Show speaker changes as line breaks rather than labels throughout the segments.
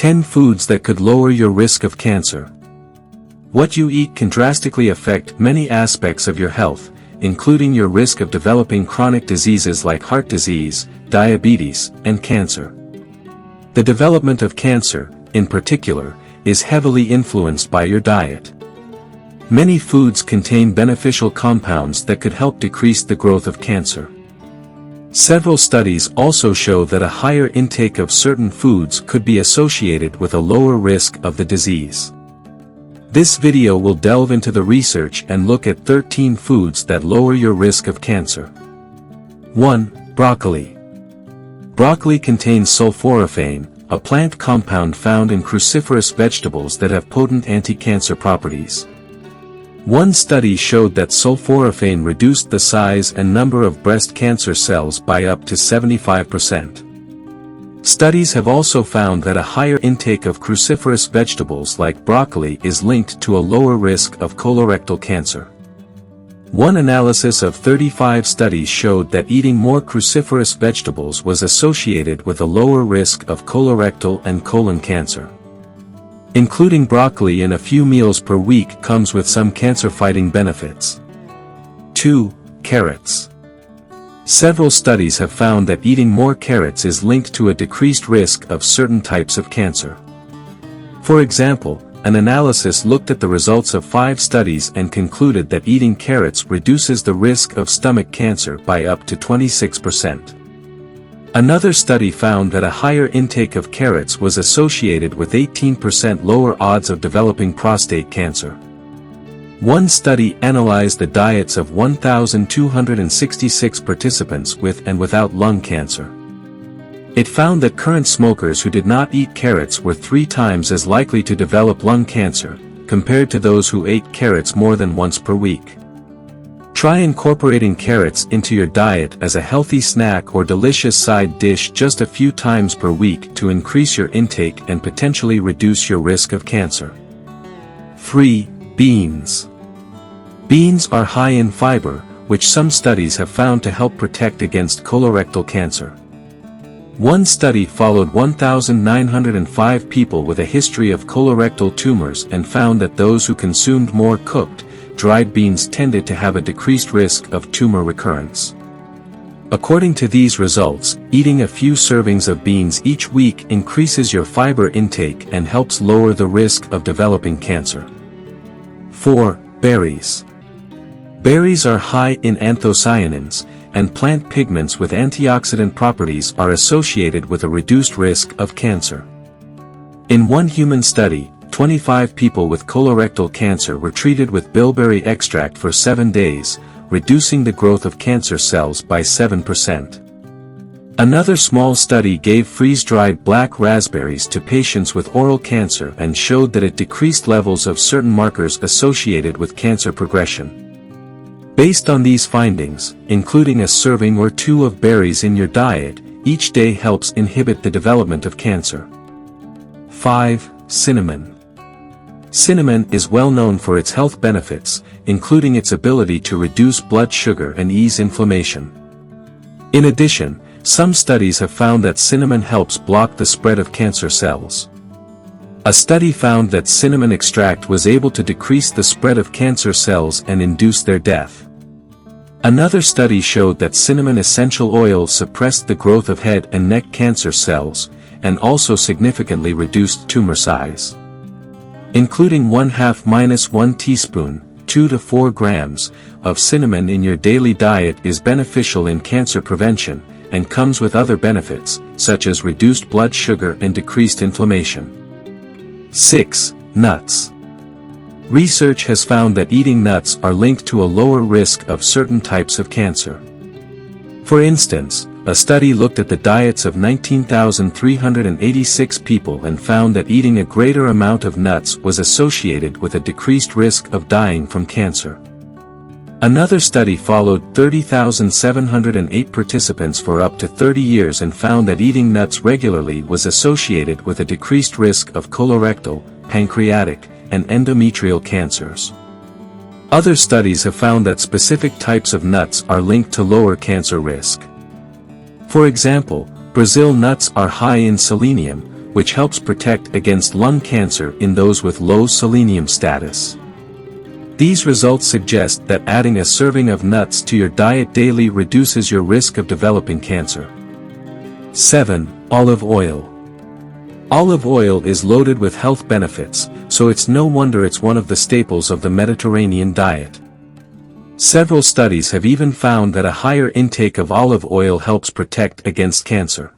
10 foods that could lower your risk of cancer. What you eat can drastically affect many aspects of your health, including your risk of developing chronic diseases like heart disease, diabetes, and cancer. The development of cancer, in particular, is heavily influenced by your diet. Many foods contain beneficial compounds that could help decrease the growth of cancer. Several studies also show that a higher intake of certain foods could be associated with a lower risk of the disease. This video will delve into the research and look at 13 foods that lower your risk of cancer. 1. Broccoli. Broccoli contains sulforaphane, a plant compound found in cruciferous vegetables that have potent anti-cancer properties. One study showed that sulforaphane reduced the size and number of breast cancer cells by up to 75%. Studies have also found that a higher intake of cruciferous vegetables like broccoli is linked to a lower risk of colorectal cancer. One analysis of 35 studies showed that eating more cruciferous vegetables was associated with a lower risk of colorectal and colon cancer. Including broccoli in a few meals per week comes with some cancer-fighting benefits. 2. Carrots. Several studies have found that eating more carrots is linked to a decreased risk of certain types of cancer. For example, an analysis looked at the results of 5 studies and concluded that eating carrots reduces the risk of stomach cancer by up to 26%. Another study found that a higher intake of carrots was associated with 18% lower odds of developing prostate cancer. One study analyzed the diets of 1,266 participants with and without lung cancer. It found that current smokers who did not eat carrots were 3 times as likely to develop lung cancer, compared to those who ate carrots more than once per week. Try incorporating carrots into your diet as a healthy snack or delicious side dish just a few times per week to increase your intake and potentially reduce your risk of cancer. 3. Beans. Beans are high in fiber, which some studies have found to help protect against colorectal cancer. One study followed 1,905 people with a history of colorectal tumors and found that those who consumed more cooked, dried beans tended to have a decreased risk of tumor recurrence. According to these results, eating a few servings of beans each week increases your fiber intake and helps lower the risk of developing cancer. 4. Berries. Berries are high in anthocyanins, and plant pigments with antioxidant properties are associated with a reduced risk of cancer. In one human study, 25 people with colorectal cancer were treated with bilberry extract for 7 days, reducing the growth of cancer cells by 7%. Another small study gave freeze-dried black raspberries to patients with oral cancer and showed that it decreased levels of certain markers associated with cancer progression. Based on these findings, including a serving or 2 of berries in your diet each day helps inhibit the development of cancer. 5. Cinnamon. Cinnamon is well known for its health benefits, including its ability to reduce blood sugar and ease inflammation. In addition, some studies have found that cinnamon helps block the spread of cancer cells. A study found that cinnamon extract was able to decrease the spread of cancer cells and induce their death. Another study showed that cinnamon essential oil suppressed the growth of head and neck cancer cells, and also significantly reduced tumor size. Including 1/2–1 teaspoon, 2 to 4 grams, of cinnamon in your daily diet is beneficial in cancer prevention, and comes with other benefits, such as reduced blood sugar and decreased inflammation. 6. Nuts. Research has found that eating nuts are linked to a lower risk of certain types of cancer. For instance, a study looked at the diets of 19,386 people and found that eating a greater amount of nuts was associated with a decreased risk of dying from cancer. Another study followed 30,708 participants for up to 30 years and found that eating nuts regularly was associated with a decreased risk of colorectal, pancreatic, and endometrial cancers. Other studies have found that specific types of nuts are linked to lower cancer risk. For example, Brazil nuts are high in selenium, which helps protect against lung cancer in those with low selenium status. These results suggest that adding a serving of nuts to your diet daily reduces your risk of developing cancer. 7. Olive oil. Olive oil is loaded with health benefits, so it's no wonder it's one of the staples of the Mediterranean diet. Several studies have even found that a higher intake of olive oil helps protect against cancer.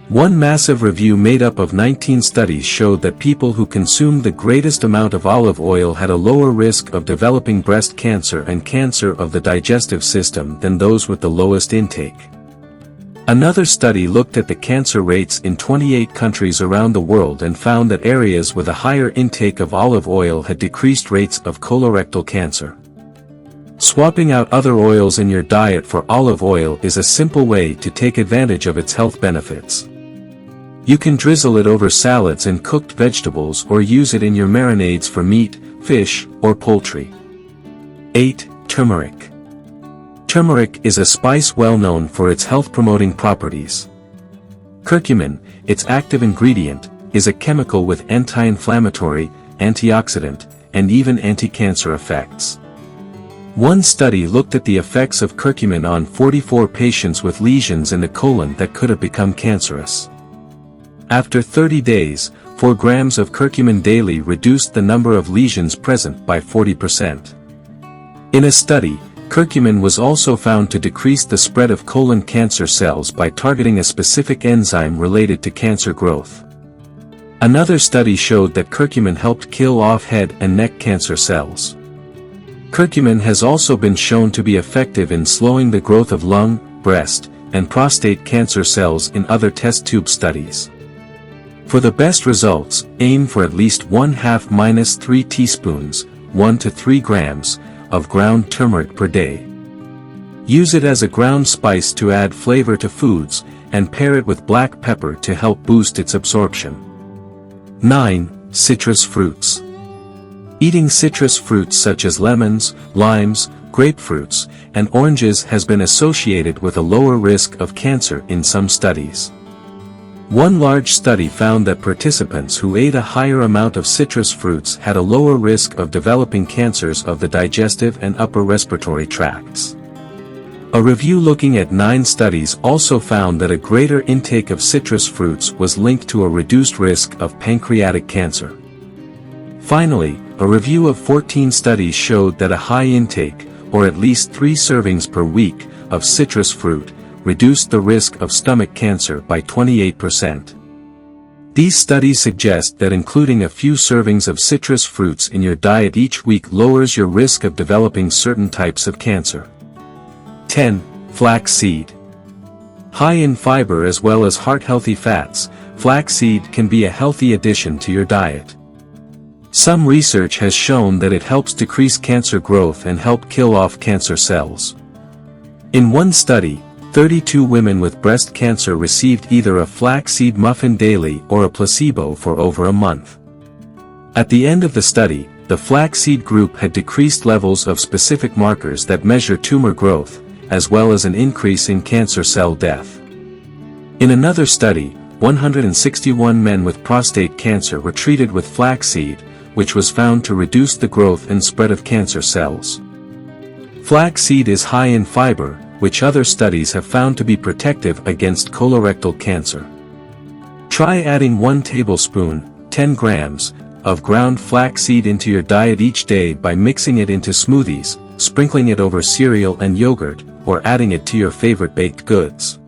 One massive review made up of 19 studies showed that people who consumed the greatest amount of olive oil had a lower risk of developing breast cancer and cancer of the digestive system than those with the lowest intake. Another study looked at the cancer rates in 28 countries around the world and found that areas with a higher intake of olive oil had decreased rates of colorectal cancer. Swapping out other oils in your diet for olive oil is a simple way to take advantage of its health benefits. You can drizzle it over salads and cooked vegetables or use it in your marinades for meat, fish, or poultry. 8. Turmeric. Turmeric is a spice well known for its health-promoting properties. Curcumin, its active ingredient, is a chemical with anti-inflammatory, antioxidant, and even anti-cancer effects. One study looked at the effects of curcumin on 44 patients with lesions in the colon that could have become cancerous. After 30 days, 4 grams of curcumin daily reduced the number of lesions present by 40%. In a study, curcumin was also found to decrease the spread of colon cancer cells by targeting a specific enzyme related to cancer growth. Another study showed that curcumin helped kill off head and neck cancer cells. Curcumin has also been shown to be effective in slowing the growth of lung, breast, and prostate cancer cells in other test tube studies. For the best results, aim for at least 1/2–3 teaspoons, 1 to 3 grams, of ground turmeric per day. Use it as a ground spice to add flavor to foods, and pair it with black pepper to help boost its absorption. 9. Citrus fruits. Eating citrus fruits such as lemons, limes, grapefruits, and oranges has been associated with a lower risk of cancer in some studies. One large study found that participants who ate a higher amount of citrus fruits had a lower risk of developing cancers of the digestive and upper respiratory tracts. A review looking at 9 studies also found that a greater intake of citrus fruits was linked to a reduced risk of pancreatic cancer. Finally, a review of 14 studies showed that a high intake, or at least 3 servings per week, of citrus fruit, reduced the risk of stomach cancer by 28%. These studies suggest that including a few servings of citrus fruits in your diet each week lowers your risk of developing certain types of cancer. 10. Flaxseed. High in fiber as well as heart-healthy fats, flaxseed can be a healthy addition to your diet. Some research has shown that it helps decrease cancer growth and help kill off cancer cells. In one study, 32 women with breast cancer received either a flaxseed muffin daily or a placebo for over a month. At the end of the study, the flaxseed group had decreased levels of specific markers that measure tumor growth, as well as an increase in cancer cell death. In another study, 161 men with prostate cancer were treated with flaxseed, which was found to reduce the growth and spread of cancer cells. Flaxseed is high in fiber, which other studies have found to be protective against colorectal cancer. Try adding 1 tablespoon, 10 grams, of ground flaxseed into your diet each day by mixing it into smoothies, sprinkling it over cereal and yogurt, or adding it to your favorite baked goods.